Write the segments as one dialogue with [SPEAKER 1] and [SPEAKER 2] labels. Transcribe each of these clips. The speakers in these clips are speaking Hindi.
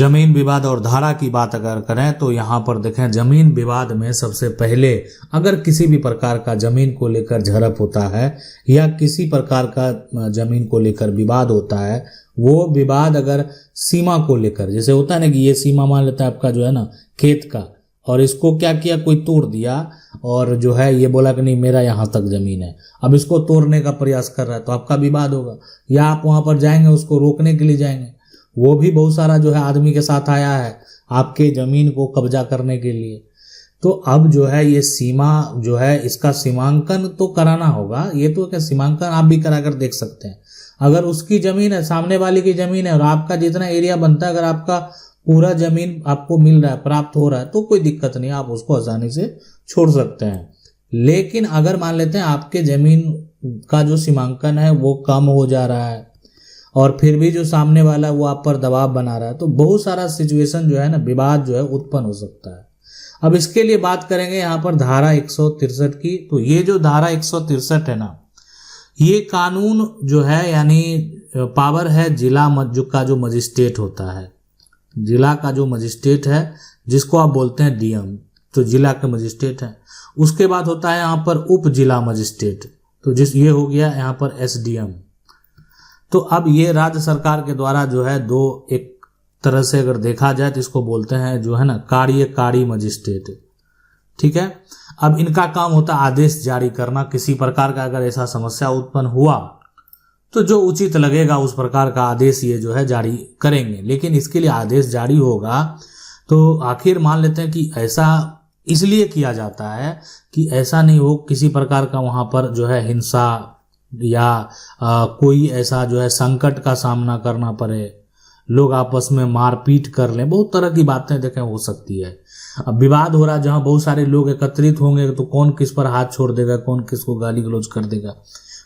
[SPEAKER 1] जमीन विवाद और धारा की बात अगर करें तो यहाँ पर देखें, जमीन विवाद में सबसे पहले अगर किसी भी प्रकार का जमीन को लेकर झड़प होता है या किसी प्रकार का जमीन को लेकर विवाद होता है, वो विवाद अगर सीमा को लेकर, जैसे होता है ना कि ये सीमा मान लेता है आपका जो है ना खेत का, और इसको क्या किया, कोई तोड़ दिया और जो है ये बोला कि नहीं मेरा यहाँ तक जमीन है, अब इसको तोड़ने का प्रयास कर रहा है, तो आपका विवाद होगा। या आप वहाँ पर जाएंगे, उसको रोकने के लिए जाएंगे, वो भी बहुत सारा जो है आदमी के साथ आया है आपके जमीन को कब्जा करने के लिए। तो अब जो है ये सीमा जो है, इसका सीमांकन तो कराना होगा। ये तो क्या सीमांकन आप भी कराकर देख सकते हैं। अगर उसकी जमीन है, सामने वाले की जमीन है, और आपका जितना एरिया बनता है, अगर आपका पूरा जमीन आपको मिल रहा है, प्राप्त हो रहा है, तो कोई दिक्कत नहीं, आप उसको आसानी से छोड़ सकते हैं। लेकिन अगर मान लेते हैं आपके जमीन का जो सीमांकन है वो कम हो जा रहा है और फिर भी जो सामने वाला वो आप पर दबाव बना रहा है, तो बहुत सारा सिचुएशन जो है ना, विवाद जो है उत्पन्न हो सकता है। अब इसके लिए बात करेंगे यहाँ पर धारा 163 की। तो ये जो धारा 163 है ना, ये कानून जो है यानी पावर है जिला का जो मजिस्ट्रेट होता है, जिला का जो मजिस्ट्रेट है जिसको आप बोलते हैं डीएम, तो जिला के मजिस्ट्रेट है। उसके बाद होता है यहाँ पर उप जिला मजिस्ट्रेट, तो ये हो गया यहाँ पर एसडीएम। तो अब ये राज्य सरकार के द्वारा जो है दो, एक तरह से अगर देखा जाए तो इसको बोलते हैं जो है ना कार्यकारी मजिस्ट्रेट, ठीक है। अब इनका काम होता है आदेश जारी करना। किसी प्रकार का अगर ऐसा समस्या उत्पन्न हुआ तो जो उचित लगेगा उस प्रकार का आदेश ये जो है जारी करेंगे। लेकिन इसके लिए आदेश जारी होगा तो आखिर मान लेते हैं कि ऐसा इसलिए किया जाता है कि ऐसा नहीं हो किसी प्रकार का वहाँ पर जो है हिंसा या कोई ऐसा जो है संकट का सामना करना पड़े, लोग आपस में मारपीट कर लें, बहुत तरह की बातें देखें हो सकती है। अब विवाद हो रहा है जहाँ बहुत सारे लोग एकत्रित होंगे तो कौन किस पर हाथ छोड़ देगा, कौन किसको गाली गलौज कर देगा,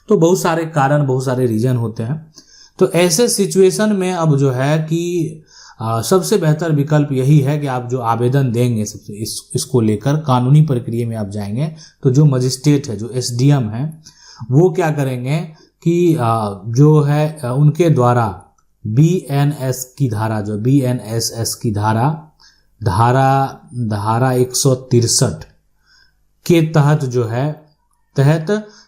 [SPEAKER 1] तो बहुत सारे कारण, बहुत सारे रीजन होते हैं। तो ऐसे सिचुएशन में अब जो है कि सबसे बेहतर विकल्प यही है कि आप जो आवेदन देंगे सबसे इसको लेकर कानूनी प्रक्रिया में आप जाएंगे तो जो मजिस्ट्रेट है, जो एसडीएम है, वो क्या करेंगे कि जो है उनके द्वारा बीएनएस की धारा, जो बीएनएसएस की धारा 163 के तहत जो है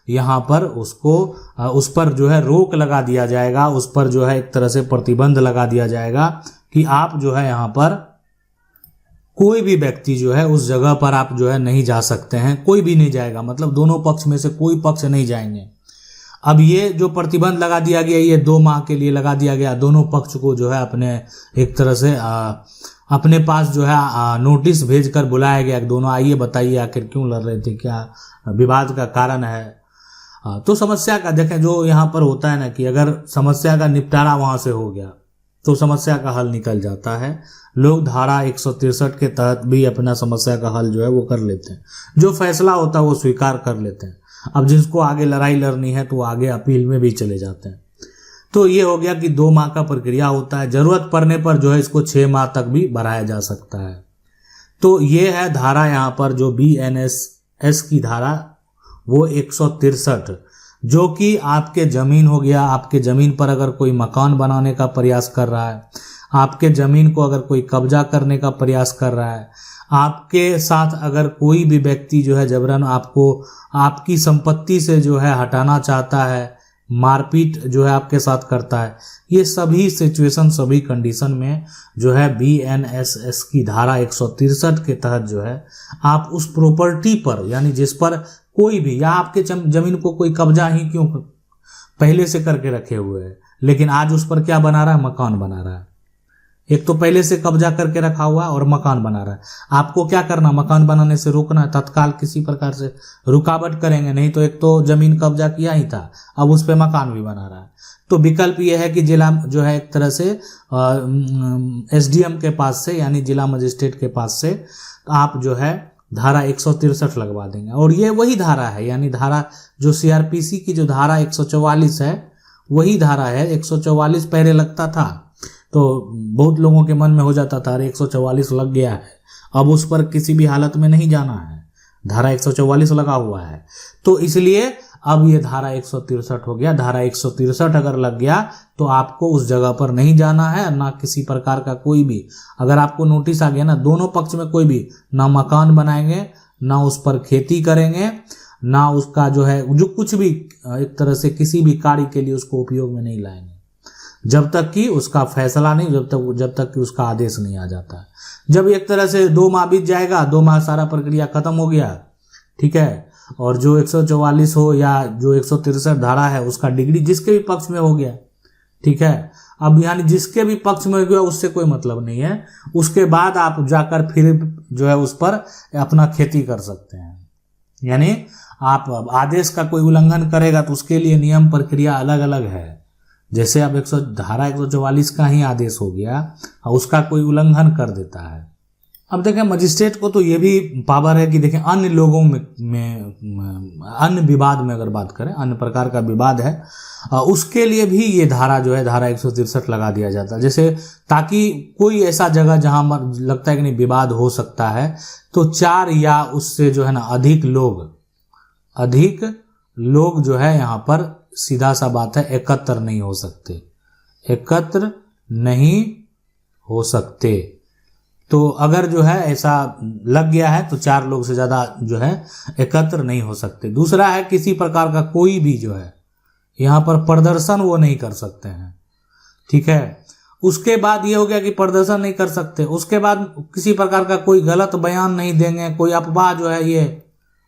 [SPEAKER 1] यहाँ पर उस पर जो है रोक लगा दिया जाएगा, उस पर जो है एक तरह से प्रतिबंध लगा दिया जाएगा कि आप जो है यहाँ पर कोई भी व्यक्ति जो है उस जगह पर आप जो है नहीं जा सकते हैं, कोई भी नहीं जाएगा, मतलब दोनों पक्ष में से कोई पक्ष नहीं जाएंगे। अब ये जो प्रतिबंध लगा दिया गया, ये 2 माह के लिए लगा दिया गया। दोनों पक्ष को जो है अपने एक तरह से अपने पास जो है नोटिस भेजकर बुलाया गया, दोनों आइए बताइए आखिर क्यों लड़ रहे थे, क्या विवाद का कारण है। तो समस्या का देखें, जो यहाँ पर होता है ना कि अगर समस्या का निपटारा वहाँ से हो गया तो समस्या का हल निकल जाता है। लोग धारा 163 के तहत भी अपना समस्या का हल जो है वो कर लेते हैं, जो फैसला होता है वो स्वीकार कर लेते हैं। अब जिसको आगे लड़ाई लड़नी है तो वो आगे अपील में भी चले जाते हैं। तो ये हो गया कि 2 माह का प्रक्रिया होता है, जरूरत पड़ने पर जो है इसको 6 माह तक भी बढ़ाया जा सकता है। तो ये है धारा यहाँ पर जो बीएनएसएस की धारा वो 163, जो कि आपके जमीन हो गया, आपके जमीन पर अगर कोई मकान बनाने का प्रयास कर रहा है, आपके जमीन को अगर कोई कब्जा करने का प्रयास कर रहा है, आपके साथ अगर कोई भी व्यक्ति जो है जबरन आपको आपकी संपत्ति से जो है हटाना चाहता है, मारपीट जो है आपके साथ करता है, ये सभी सिचुएशन, सभी कंडीशन में जो है बीएनएसएस की धारा 163 के तहत जो है आप उस प्रॉपर्टी पर, यानी जिस पर कोई भी, या आपके जमीन को कोई कब्जा ही क्यों पहले से करके रखे हुए है, लेकिन आज उस पर क्या बना रहा है, मकान बना रहा है। एक तो पहले से कब्जा करके रखा हुआ है और मकान बना रहा है। आपको क्या करना, मकान बनाने से रोकना है, तत्काल किसी प्रकार से रुकावट करेंगे, नहीं तो एक तो जमीन कब्जा किया ही था, अब उस पर मकान भी बना रहा है। तो विकल्प ये है कि जिला जो है एक तरह से एसडीएम के पास से, यानी जिला मजिस्ट्रेट के पास से आप जो है धारा 163 लगवा देंगे। और ये वही धारा है, यानी धारा जो सीआरपीसी की जो धारा 144 है वही धारा है। 144 पहले लगता था तो बहुत लोगों के मन में हो जाता था अरे 144 लग गया है, अब उस पर किसी भी हालत में नहीं जाना है, धारा 144 लगा हुआ है। तो इसलिए अब ये धारा 163 हो गया। धारा 163 अगर लग गया तो आपको उस जगह पर नहीं जाना है, ना किसी प्रकार का कोई भी, अगर आपको नोटिस आ गया ना, दोनों पक्ष में कोई भी ना मकान बनाएंगे, ना उस पर खेती करेंगे, ना उसका जो है जो कुछ भी एक तरह से किसी भी कार्य के लिए उसको उपयोग में नहीं लाएंगे, जब तक कि उसका फैसला नहीं, जब तक कि उसका आदेश नहीं आ जाता है। जब एक तरह से 2 माह बीत जाएगा, 2 माह सारा प्रक्रिया खत्म हो गया, ठीक है, और जो 144 हो या जो 163 धारा है उसका डिग्री जिसके भी पक्ष में हो गया, ठीक है, अब यानी जिसके भी पक्ष में हो गया उससे कोई मतलब नहीं है। उसके बाद आप जाकर फिर जो है उस पर अपना खेती कर सकते हैं। यानी आप आदेश का कोई उल्लंघन करेगा तो उसके लिए नियम प्रक्रिया अलग अलग है। जैसे अब धारा 144 का ही आदेश हो गया, उसका कोई उल्लंघन कर देता है। अब देखें मजिस्ट्रेट को तो ये भी पावर है कि देखें अन्य लोगों में अन्य विवाद में अगर बात करें, अन्य प्रकार का विवाद है, उसके लिए भी ये धारा जो है धारा 163 लगा दिया जाता है। जैसे ताकि कोई ऐसा जगह जहां लगता है कि नहीं विवाद हो सकता है, तो 4 या उससे जो है ना अधिक लोग जो है यहाँ पर सीधा सा बात है एकत्र नहीं हो सकते, एकत्र नहीं हो सकते। तो अगर जो है ऐसा लग गया है तो 4 लोग से ज्यादा जो है एकत्र नहीं हो सकते। दूसरा है किसी प्रकार का कोई भी जो है यहाँ पर प्रदर्शन वो नहीं कर सकते हैं, ठीक है। उसके बाद ये हो गया कि प्रदर्शन नहीं कर सकते, उसके बाद किसी प्रकार का कोई गलत बयान नहीं देंगे, कोई अफवाह जो है ये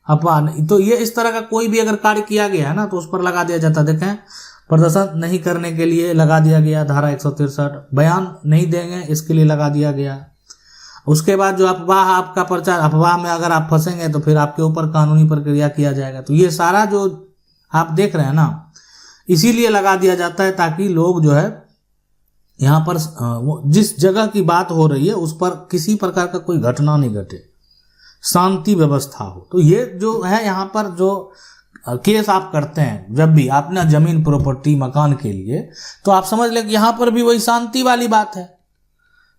[SPEAKER 1] अफवाह नहीं, तो ये इस तरह का कोई भी अगर कार्य किया गया है ना तो उस पर लगा दिया जाता। देखें प्रदर्शन नहीं करने के लिए लगा दिया गया धारा 163, बयान नहीं देंगे इसके लिए लगा दिया गया। उसके बाद जो अफवाह आपका प्रचार, अफवाह में अगर आप फंसेंगे तो फिर आपके ऊपर कानूनी प्रक्रिया किया जाएगा। तो ये सारा जो आप देख रहे हैं ना इसीलिए लगा दिया जाता है ताकि लोग जो है यहाँ पर जिस जगह की बात हो रही है उस पर किसी प्रकार का कोई घटना नहीं घटे, शांति व्यवस्था हो। तो ये जो है यहाँ पर जो केस आप करते हैं जब भी आपने जमीन प्रॉपर्टी मकान के लिए, तो आप समझ लें कि यहाँ पर भी वही शांति वाली बात है।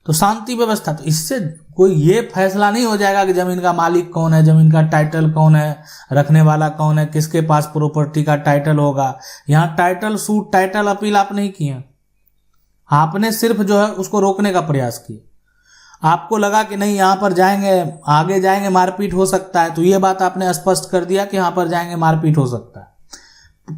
[SPEAKER 1] तो शांति व्यवस्था, तो इससे कोई ये फैसला नहीं हो जाएगा कि जमीन का मालिक कौन है, जमीन का टाइटल कौन है, रखने वाला कौन है, किसके पास प्रॉपर्टी का टाइटल होगा। यहाँ टाइटल सूट, टाइटल अपील आप नहीं किए, आपने सिर्फ जो है उसको रोकने का प्रयास किया। आपको लगा कि नहीं यहाँ पर जाएंगे, आगे जाएंगे मारपीट हो सकता है, तो ये बात आपने स्पष्ट कर दिया कि यहाँ पर जाएंगे मारपीट हो सकता है।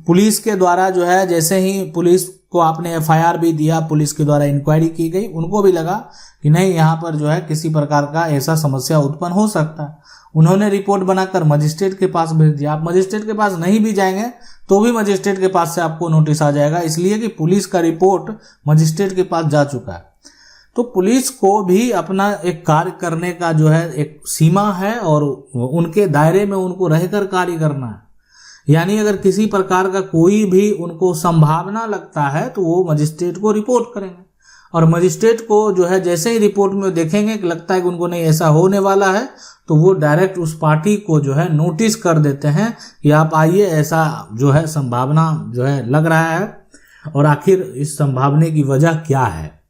[SPEAKER 1] पुलिस के द्वारा जो है जैसे ही पुलिस को आपने FIR भी दिया, पुलिस के द्वारा इंक्वायरी की गई, उनको भी लगा कि नहीं यहाँ पर जो है किसी प्रकार का ऐसा समस्या उत्पन्न हो सकता है। उन्होंने रिपोर्ट बनाकर मजिस्ट्रेट के पास भेज दिया। आप मजिस्ट्रेट के पास नहीं भी जाएंगे तो भी मजिस्ट्रेट के पास से आपको नोटिस आ जाएगा, इसलिए कि पुलिस का रिपोर्ट मजिस्ट्रेट के पास जा चुका है। तो पुलिस को भी अपना एक कार्य करने का जो है एक सीमा है और उनके दायरे में उनको रहकर कार्य करना है। यानी अगर किसी प्रकार का कोई भी उनको संभावना लगता है तो वो मजिस्ट्रेट को रिपोर्ट करेंगे, और मजिस्ट्रेट को जो है जैसे ही रिपोर्ट में देखेंगे कि लगता है कि उनको नहीं ऐसा होने वाला है, तो वो डायरेक्ट उस पार्टी को जो है नोटिस कर देते हैं कि आप आइए, ऐसा जो है संभावना जो है लग रहा है, और आखिर इस संभावने की वजह क्या है।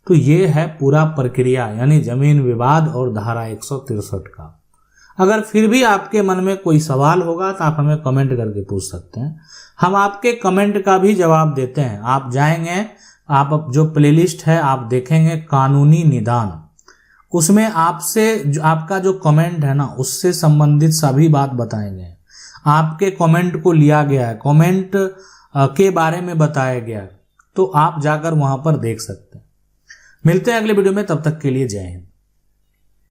[SPEAKER 1] तो ये है पूरा प्रक्रिया, यानी जमीन विवाद और धारा 163 का। अगर फिर भी आपके मन में कोई सवाल होगा तो आप हमें कमेंट करके पूछ सकते हैं, हम आपके कमेंट का भी जवाब देते हैं। आप जाएंगे, आप जो प्लेलिस्ट है आप देखेंगे कानूनी निदान, उसमें आपसे आपका जो कमेंट है ना उससे संबंधित सभी बात बताएंगे। आपके कमेंट को लिया गया है, कमेंट के बारे में बताया गया है, तो आप जाकर वहां पर देख सकते हैं। मिलते हैं अगले वीडियो में, तब तक के लिए जय हिंद।